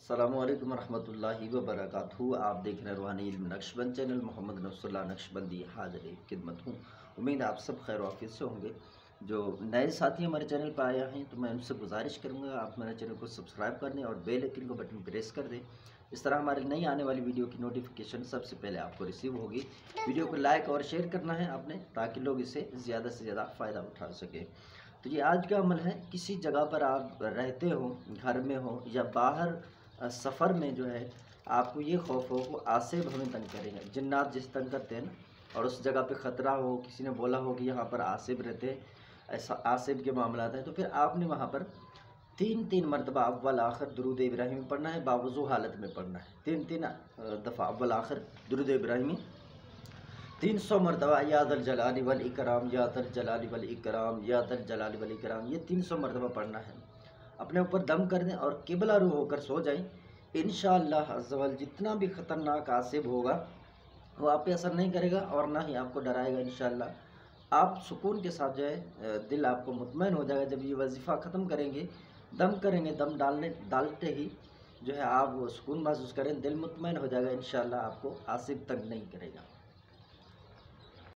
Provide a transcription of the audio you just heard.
अस्सलामुअलैकुम रहमतुल्लाहि व बरकातहू। आप देख रहे हैं रूहानी इल्म नक्शबंद चैनल। मोहम्मद नसरुल्लाह नक्शबंदी हाजिर खिदमत हूँ। उम्मीद आप सब खैर वाफियत से होंगे। जो नए साथी हमारे चैनल पर आया हैं तो मैं उनसे गुजारिश करूँगा आप मेरे चैनल को सब्सक्राइब कर दें और बेल आइकन को बटन प्रेस कर दें। इस तरह हमारी नई आने वाली वीडियो की नोटिफिकेशन सबसे पहले आपको रिसीव होगी। वीडियो को लाइक और शेयर करना है आपने, ताकि लोग इससे ज़्यादा से ज़्यादा फ़ायदा उठा सकें। तो ये आज का अमल है। किसी जगह पर आप रहते हो, घर में हो या बाहर सफ़र में, जो है आपको ये खौफ हो वो आसिब हमें तंग करेंगे, जिन्नात जिस तंग करते हैं ना, और उस जगह पे ख़तरा हो, किसी ने बोला हो कि यहाँ पर आसिब रहते हैं, ऐसा आसिब के मामला है, तो फिर आपने वहाँ पर तीन मरतबा अव्वल आखिर दुरूद इब्राहिमी पढ़ना है। बावजू हालत में पढ़ना है। तीन दफ़ा अव्वल आखिर दुरूद इब्राहिमी 300 मरतबा, या दल जलाली वल इकराम, या दल जलाली वल इकराम, या दल जलाली वल इकराम, ये 300 मरतबा पढ़ना है। अपने ऊपर दम कर दें और किबला रू होकर सो जाएं। इंशाअल्लाह अज़्ज़वजल जितना भी ख़तरनाक आसिब होगा वो आप पे असर नहीं करेगा और ना ही आपको डराएगा। इंशाअल्लाह आप सुकून के साथ जो है दिल आपको मुतमईन हो जाएगा। जब ये वजीफ़ा ख़त्म करेंगे, दम करेंगे, दम डालते ही जो है आप सुकून महसूस करें, दिल मुतमईन हो जाएगा। इंशाअल्लाह आपको आसिब तंग नहीं करेगा।